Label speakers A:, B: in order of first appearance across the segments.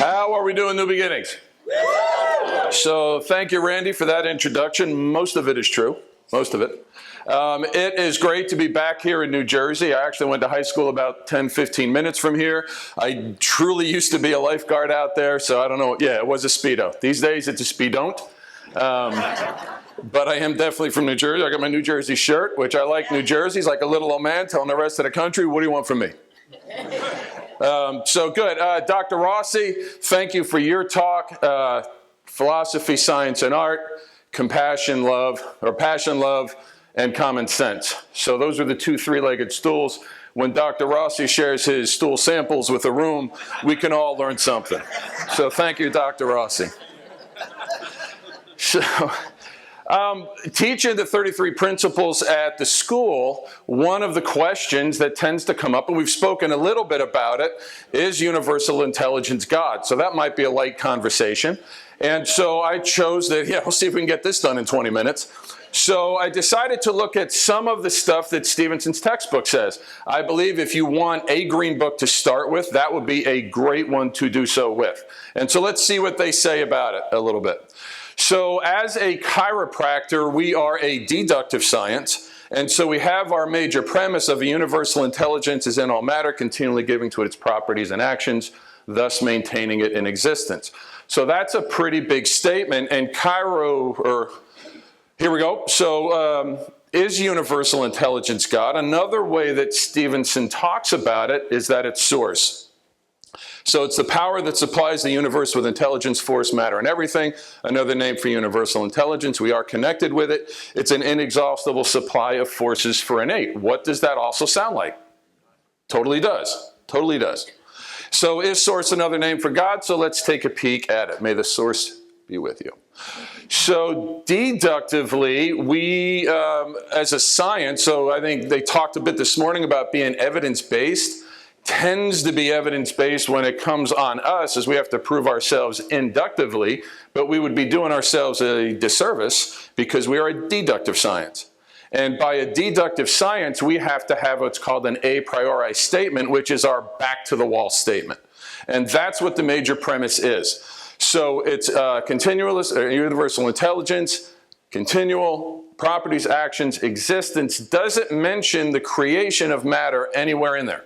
A: How are we doing, New Beginnings? So thank you, Randy, for that introduction. Most of it is true. Most of it. It is great to be back here in New Jersey. I actually went to high school about 10, 15 minutes from here. I truly used to be a lifeguard out there, so I don't know. Yeah, it was a Speedo. These days, it's a Speedon't. But I am definitely from New Jersey. I got my New Jersey shirt, which I like New Jersey. It's like a little old man telling the rest of the country, what do you want from me? So good. Dr. Rossi, thank you for your talk. Philosophy, science, and art, compassion, love, or passion, love, and common sense. So those are the two three-legged stools. When Dr. Rossi shares his stool samples with the room, we can all learn something. So thank you, Dr. Rossi. So, teaching the 33 principles at the school, one of the questions that tends to come up, and we've spoken a little bit about it, is universal intelligence God? So that might be a light conversation. And so I chose that, we'll see if we can get this done in 20 minutes. So I decided to look at some of the stuff that Stevenson's textbook says. I believe if you want a green book to start with, that would be a great one to do so with. And so let's see what they say about it a little bit. So as a chiropractor, we are a deductive science. And so we have our major premise of a universal intelligence is in all matter, continually giving to it its properties and actions, thus maintaining it in existence. So that's a pretty big statement. And here we go. So is universal intelligence God? Another way that Stevenson talks about it is that it's source. So it's the power that supplies the universe with intelligence, force, matter, and everything. Another name for universal intelligence. We are connected with it. It's an inexhaustible supply of forces for innate. What does that also sound like? Totally does. Totally does. So is source another name for God? So let's take a peek at it. May the source be with you. So deductively, we, as a science, so I think they talked a bit this morning about being evidence-based, tends to be evidence-based when it comes on us, as we have to prove ourselves inductively, but we would be doing ourselves a disservice because we are a deductive science. And by a deductive science, we have to have what's called an a priori statement, which is our back-to-the-wall statement. And that's what the major premise is. So it's continuous, universal intelligence, continual, properties, actions, existence. Doesn't mention the creation of matter anywhere in there.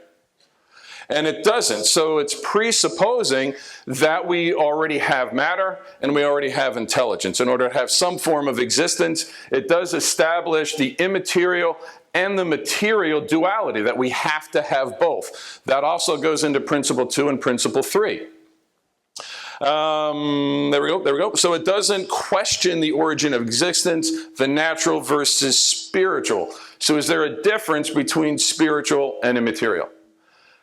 A: And it doesn't. So it's presupposing that we already have matter and we already have intelligence. In order to have some form of existence, it does establish the immaterial and the material duality, that we have to have both. That also goes into principle 2 and principle 3. There we go. So it doesn't question the origin of existence, the natural versus spiritual. So is there a difference between spiritual and immaterial?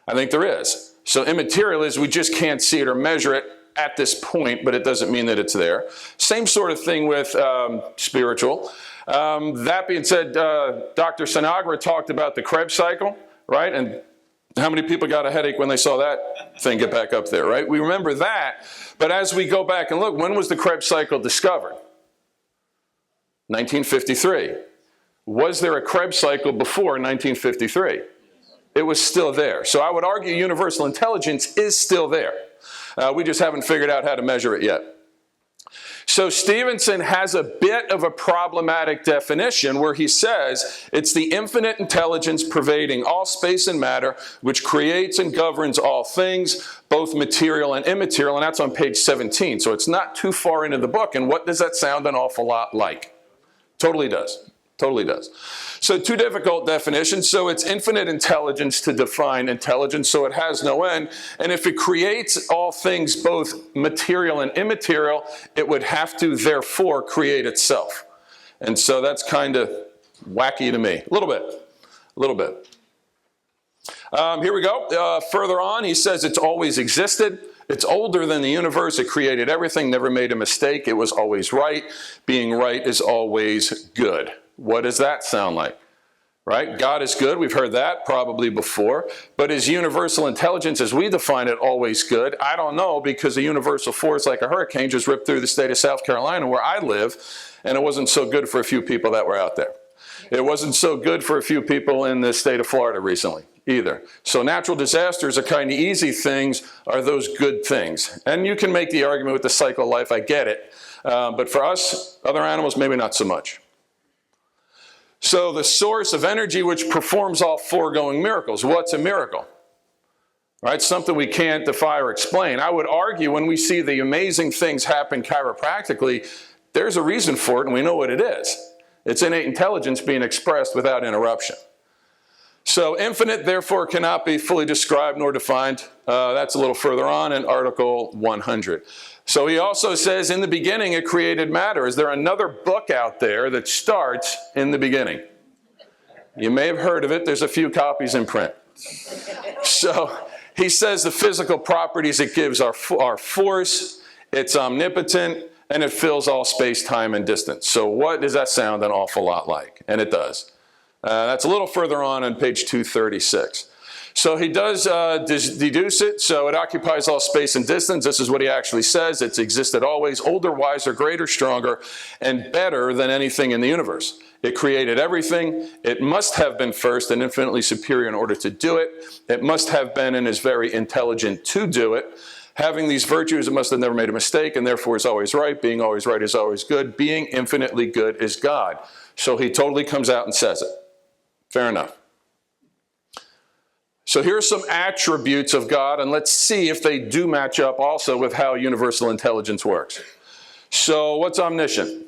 A: I think there is. So immaterial is we just can't see it or measure it at this point, but it doesn't mean that it's there. Same sort of thing with spiritual. That being said, Dr. Sinagra talked about the Krebs cycle, right? And how many people got a headache when they saw that thing get back up there, right? We remember that, but as we go back and look, when was the Krebs cycle discovered? 1953. Was there a Krebs cycle before 1953? It was still there. So I would argue universal intelligence is still there. We just haven't figured out how to measure it yet. So Stevenson has a bit of a problematic definition where he says it's the infinite intelligence pervading all space and matter, which creates and governs all things, both material and immaterial, and that's on page 17. So it's not too far into the book, and what does that sound an awful lot like? Totally does. Totally does. So two difficult definitions. So it's infinite intelligence to define intelligence, so it has no end. And if it creates all things, both material and immaterial, it would have to therefore create itself. And so that's kind of wacky to me. A little bit. Here we go. Further on, he says it's always existed. It's older than the universe. It created everything, never made a mistake. It was always right. Being right is always good. What does that sound like? Right? God is good. We've heard that probably before. But is universal intelligence, as we define it, always good? I don't know, because a universal force like a hurricane just ripped through the state of South Carolina where I live, and it wasn't so good for a few people that were out there. It wasn't so good for a few people in the state of Florida recently either. So natural disasters are kind of easy things. Are those good things? And you can make the argument with the cycle of life. I get it. But for us, other animals, maybe not so much. So the source of energy which performs all foregoing miracles. What's a miracle? Right? Something we can't defy or explain. I would argue when we see the amazing things happen chiropractically, there's a reason for it, and we know what it is. It's innate intelligence being expressed without interruption. So infinite, therefore, cannot be fully described nor defined. That's a little further on in Article 100. So he also says, in the beginning it created matter. Is there another book out there that starts in the beginning? You may have heard of it. There's a few copies in print. So he says the physical properties it gives are force, it's omnipotent, and it fills all space, time, and distance. So what does that sound an awful lot like? And it does. That's a little further on page 236. So he does deduce it. So it occupies all space and distance. This is what he actually says. It's existed always, older, wiser, greater, stronger, and better than anything in the universe. It created everything. It must have been first and infinitely superior in order to do it. It must have been and is very intelligent to do it. Having these virtues, it must have never made a mistake and therefore is always right. Being always right is always good. Being infinitely good is God. So he totally comes out and says it. Fair enough. So here are some attributes of God, and let's see if they do match up also with how universal intelligence works. So what's omniscient?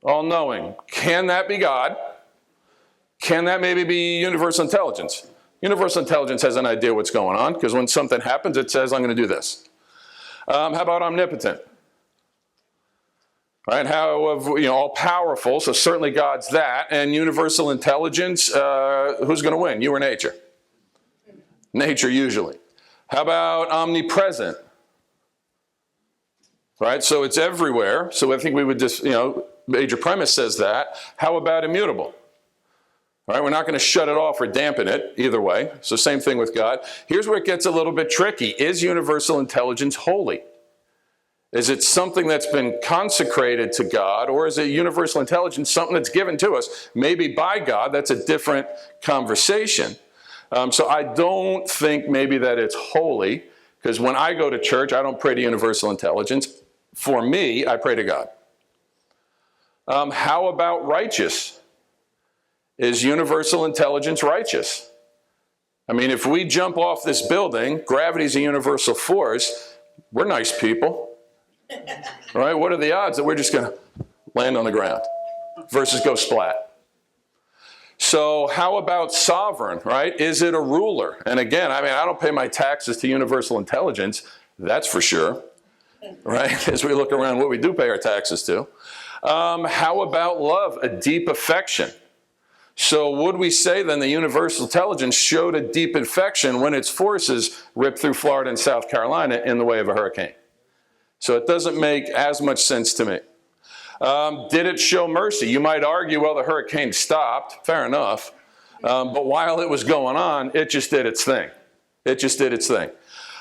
A: All-knowing. Can that be God? Can that maybe be universal intelligence? Universal intelligence has an idea what's going on, because when something happens, it says, I'm going to do this. How about omnipotent? Right? How all-powerful, so certainly God's that. And universal intelligence, who's going to win, you or nature? Nature, usually. How about omnipresent? Right? So it's everywhere. So I think we would just, major premise says that. How about immutable? All right, we're not going to shut it off or dampen it, either way. So same thing with God. Here's where it gets a little bit tricky. Is universal intelligence holy? Is it something that's been consecrated to God, or is it universal intelligence, something that's given to us, maybe by God? That's a different conversation. So I don't think maybe that it's holy, because when I go to church, I don't pray to universal intelligence. For me, I pray to God. How about righteous? Is universal intelligence righteous? I mean, if we jump off this building, gravity's a universal force, we're nice people. Right? What are the odds that we're just going to land on the ground versus go splat? So how about sovereign, right? Is it a ruler? And again, I don't pay my taxes to universal intelligence, that's for sure, right? As we look around what we do pay our taxes to. How about love, a deep affection? So would we say then the universal intelligence showed a deep affection when its forces ripped through Florida and South Carolina in the way of a hurricane? So it doesn't make as much sense to me. Did it show mercy? You might argue, well, the hurricane stopped. Fair enough. But while it was going on, it just did its thing. It just did its thing.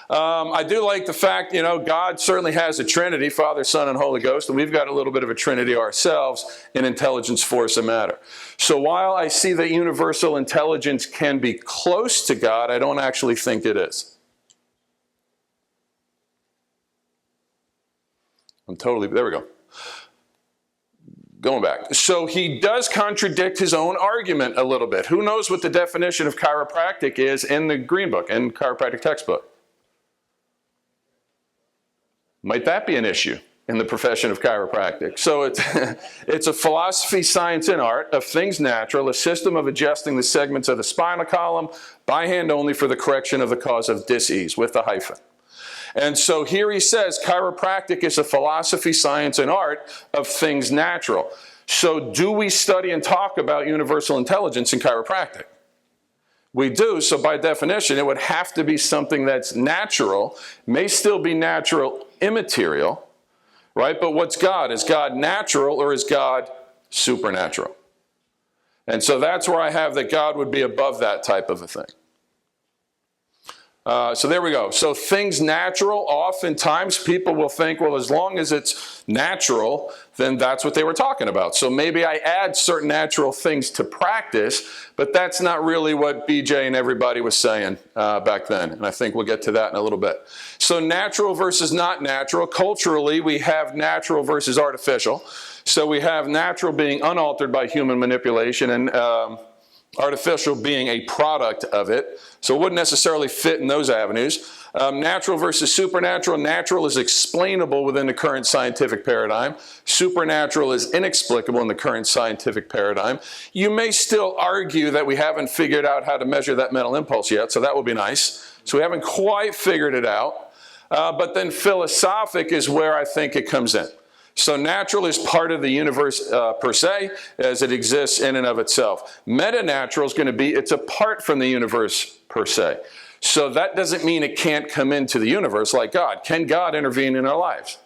A: I do like the fact, God certainly has a Trinity, Father, Son, and Holy Ghost, and we've got a little bit of a Trinity ourselves in intelligence, force, and matter. So while I see that universal intelligence can be close to God, I don't actually think it is. There we go. Going back. So he does contradict his own argument a little bit. Who knows what the definition of chiropractic is in the Green Book, in chiropractic textbook? Might that be an issue in the profession of chiropractic? So it's a philosophy, science, and art of things natural, a system of adjusting the segments of the spinal column by hand only for the correction of the cause of dis-ease, with a hyphen. And so here he says chiropractic is a philosophy, science, and art of things natural. So do we study and talk about universal intelligence in chiropractic? We do, so by definition, it would have to be something that's natural, may still be natural immaterial, right? But what's God? Is God natural or is God supernatural? And so that's where I have that God would be above that type of a thing. So there we go. So things natural, oftentimes people will think, well, as long as it's natural, then that's what they were talking about. So maybe I add certain natural things to practice, but that's not really what BJ and everybody was saying back then. And I think we'll get to that in a little bit. So natural versus not natural. Culturally, we have natural versus artificial. So we have natural being unaltered by human manipulation, and artificial being a product of it. So it wouldn't necessarily fit in those avenues. Natural versus supernatural. Natural is explainable within the current scientific paradigm. Supernatural is inexplicable in the current scientific paradigm. You may still argue that we haven't figured out how to measure that mental impulse yet, so that would be nice. So we haven't quite figured it out. But then philosophic is where I think it comes in. So natural is part of the universe per se, as it exists in and of itself. Metanatural is going to be, it's apart from the universe per se. So that doesn't mean it can't come into the universe like God. Can God intervene in our lives?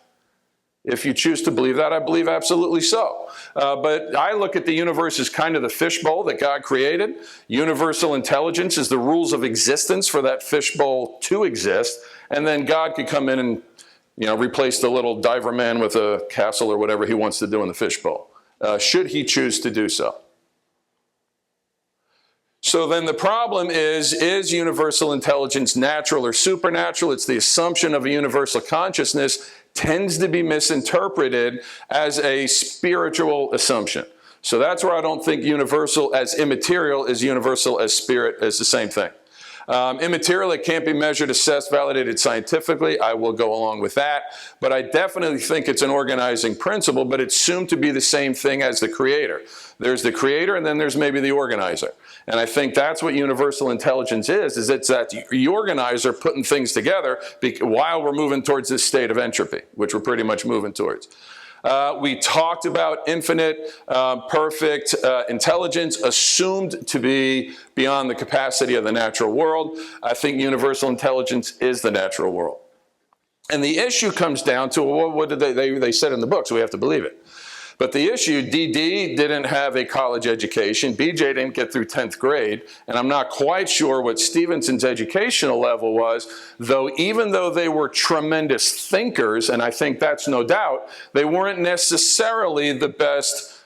A: If you choose to believe that, I believe absolutely so. But I look at the universe as kind of the fishbowl that God created. Universal intelligence is the rules of existence for that fishbowl to exist. And then God could come in and replace the little diver man with a castle or whatever he wants to do in the fishbowl, should he choose to do so. So then the problem is universal intelligence natural or supernatural? It's the assumption of a universal consciousness tends to be misinterpreted as a spiritual assumption. So that's where I don't think universal as immaterial is universal as spirit is the same thing. Immaterial, it can't be measured, assessed, validated scientifically. I will go along with that. But I definitely think it's an organizing principle, but it's soon to be the same thing as the creator. There's the creator, and then there's maybe the organizer. And I think that's what universal intelligence is it's that the organizer putting things together while we're moving towards this state of entropy, which we're pretty much moving towards. We talked about infinite, perfect intelligence assumed to be beyond the capacity of the natural world. I think universal intelligence is the natural world. And the issue comes down to, well, what did they said in the book, so we have to believe it. But the issue, DD didn't have a college education, BJ didn't get through 10th grade, and I'm not quite sure what Stevenson's educational level was, though even though they were tremendous thinkers, and I think that's no doubt, they weren't necessarily the best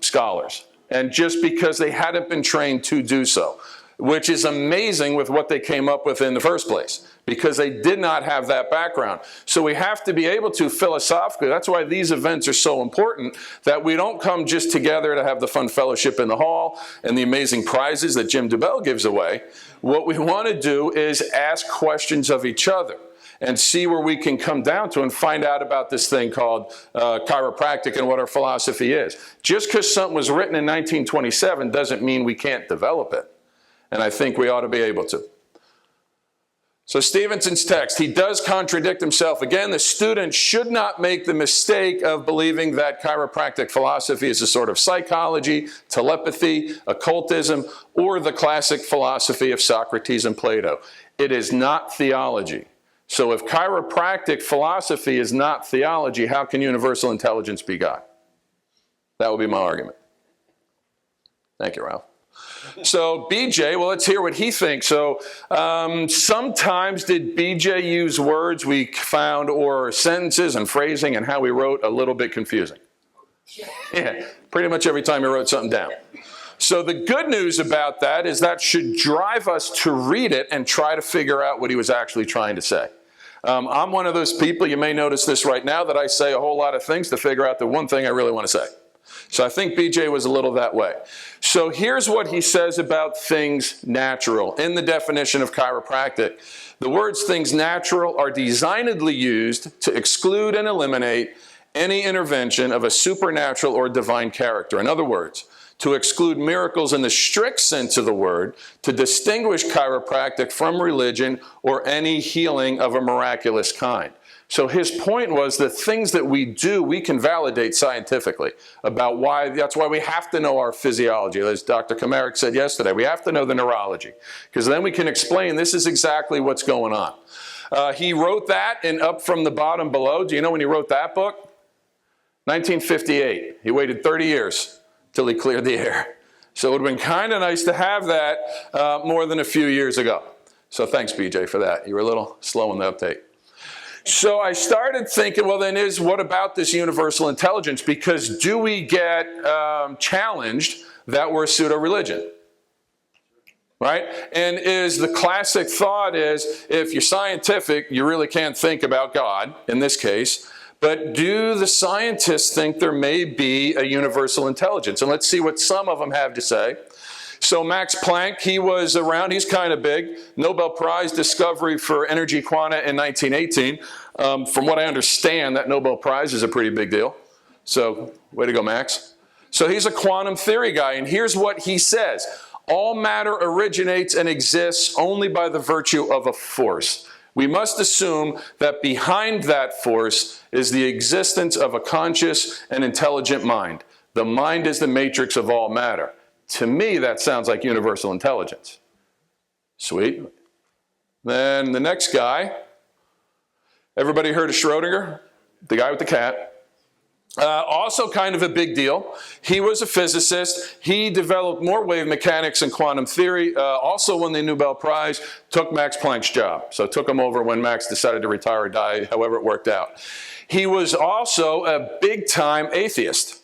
A: scholars. And just because they hadn't been trained to do so, which is amazing with what they came up with in the first place, because they did not have that background. So we have to be able to philosophically, that's why these events are so important, that we don't come just together to have the fun fellowship in the hall and the amazing prizes that Jim DeBell gives away. What we want to do is ask questions of each other and see where we can come down to and find out about this thing called chiropractic and what our philosophy is. Just because something was written in 1927 doesn't mean we can't develop it. And I think we ought to be able to. So Stevenson's text, he does contradict himself. Again, the student should not make the mistake of believing that chiropractic philosophy is a sort of psychology, telepathy, occultism, or the classic philosophy of Socrates and Plato. It is not theology. So if chiropractic philosophy is not theology, how can universal intelligence be God? That would be my argument. Thank you, Ralph. So BJ, well, let's hear what he thinks. So sometimes did BJ use words we found or sentences and phrasing and how he wrote a little bit confusing? Yeah, pretty much every time he wrote something down. So the good news about that is that should drive us to read it and try to figure out what he was actually trying to say. I'm one of those people, you may notice this right now, that I say a whole lot of things to figure out the one thing I really want to say. So I think BJ was a little that way. So here's what he says about things natural in the definition of chiropractic. The words things natural are designedly used to exclude and eliminate any intervention of a supernatural or divine character. In other words, to exclude miracles in the strict sense of the word, to distinguish chiropractic from religion or any healing of a miraculous kind. So his point was the things that we do, we can validate scientifically about why, that's why we have to know our physiology. As Dr. Kamarick said yesterday, we have to know the neurology, because then we can explain this is exactly what's going on. He wrote that in Up From the Bottom Below. Do you know when he wrote that book? 1958. He waited 30 years till he cleared the air. So it would have been kind of nice to have that more than a few years ago. So thanks, BJ, for that. You were a little slow in the update. So I started thinking, well, then what about this universal intelligence? Because do we get challenged that we're a pseudo-religion? Right? And the classic thought is, if you're scientific, you really can't think about God, in this case. But do the scientists think there may be a universal intelligence? And let's see what some of them have to say. So Max Planck, he was around, he's kind of big, Nobel Prize discovery for energy quanta in 1918. From what I understand, that Nobel Prize is a pretty big deal. So, way to go, Max. So he's a quantum theory guy, and here's what he says. All matter originates and exists only by the virtue of a force. We must assume that behind that force is the existence of a conscious and intelligent mind. The mind is the matrix of all matter. To me, that sounds like universal intelligence. Sweet. Then the next guy, everybody heard of Schrodinger? The guy with the cat. Also kind of a big deal. He was a physicist. He developed more wave mechanics and quantum theory. Also won the Nobel Prize, took Max Planck's job. So took him over when Max decided to retire or die, however it worked out. He was also a big-time atheist.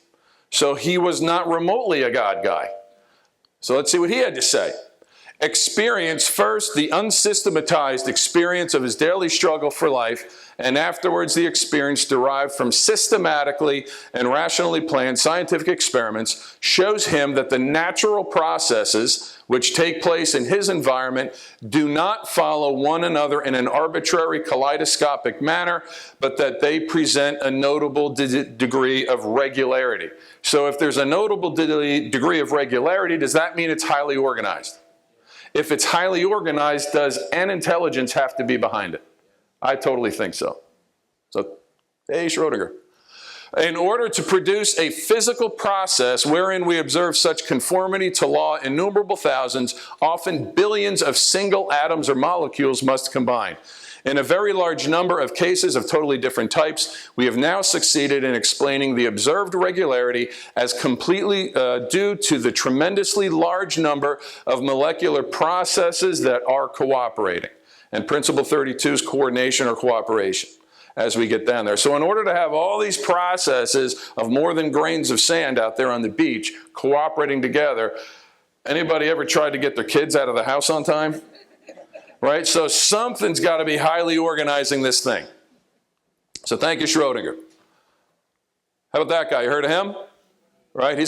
A: So he was not remotely a God guy. So let's see what he had to say. Experience first the unsystematized experience of his daily struggle for life, and afterwards the experience derived from systematically and rationally planned scientific experiments shows him that the natural processes which take place in his environment do not follow one another in an arbitrary kaleidoscopic manner, but that they present a notable degree of regularity. So if there's a notable degree of regularity, does that mean it's highly organized? If it's highly organized, does an intelligence have to be behind it? I totally think so. So, hey, Schrodinger. In order to produce a physical process wherein we observe such conformity to law, innumerable thousands, often billions of single atoms or molecules must combine. In a very large number of cases of totally different types, we have now succeeded in explaining the observed regularity as completely due to the tremendously large number of molecular processes that are cooperating. And principle 32 is coordination or cooperation as we get down there. So in order to have all these processes of more than grains of sand out there on the beach cooperating together, anybody ever tried to get their kids out of the house on time? Right? So something's got to be highly organizing this thing. So thank you, Schrodinger. How about that guy? You heard of him? Right? He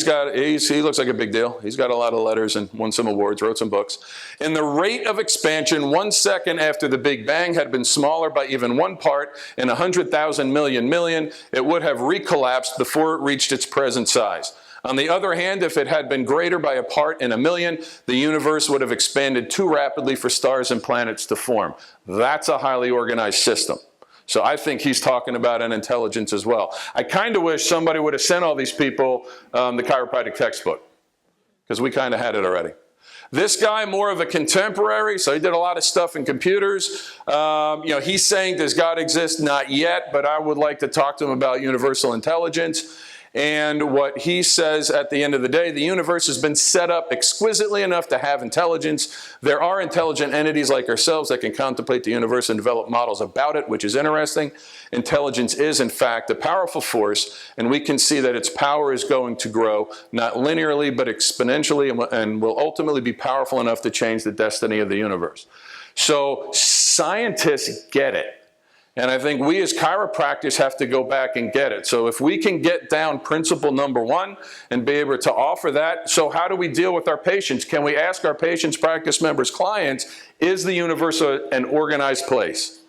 A: looks like a big deal. He's got a lot of letters and won some awards, wrote some books. In the rate of expansion, 1 second after the Big Bang had been smaller by even one part in 100,000 million, it would have recollapsed before it reached its present size. On the other hand, if it had been greater by a part in a million, the universe would have expanded too rapidly for stars and planets to form. That's a highly organized system. So I think he's talking about an intelligence as well. I kind of wish somebody would have sent all these people the chiropractic textbook, because we kind of had it already. This guy, more of a contemporary, so he did a lot of stuff in computers. He's saying, does God exist? Not yet, but I would like to talk to him about universal intelligence. And what he says at the end of the day, the universe has been set up exquisitely enough to have intelligence. There are intelligent entities like ourselves that can contemplate the universe and develop models about it, which is interesting. Intelligence is, in fact, a powerful force, and we can see that its power is going to grow, not linearly, but exponentially, and will ultimately be powerful enough to change the destiny of the universe. So scientists get it. And I think we as chiropractors have to go back and get it. So if we can get down principle number 1 and be able to offer that, so how do we deal with our patients? Can we ask our patients, practice members, clients, is the universe an organized place?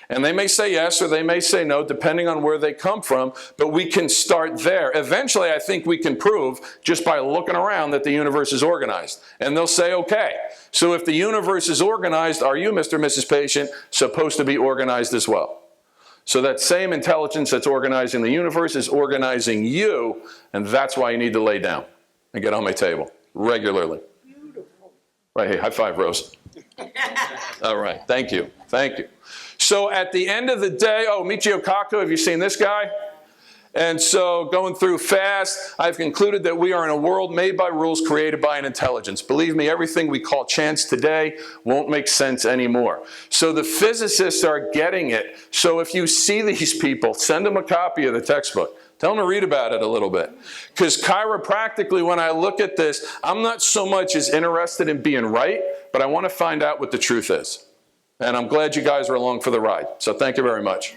A: And they may say yes or they may say no, depending on where they come from, but we can start there. Eventually, I think we can prove, just by looking around, that the universe is organized. And they'll say, okay, so if the universe is organized, are you, Mr. and Mrs. Patient, supposed to be organized as well? So that same intelligence that's organizing the universe is organizing you, and that's why you need to lay down and get on my table regularly. Beautiful. Right, hey, high five, Rose. All right, thank you, thank you. So at the end of the day, Michio Kaku, have you seen this guy? And so going through fast, I've concluded that we are in a world made by rules created by an intelligence. Believe me, everything we call chance today won't make sense anymore. So the physicists are getting it. So if you see these people, send them a copy of the textbook. Tell them to read about it a little bit. Because chiropractically, when I look at this, I'm not so much as interested in being right, but I want to find out what the truth is. And I'm glad you guys are along for the ride. So thank you very much.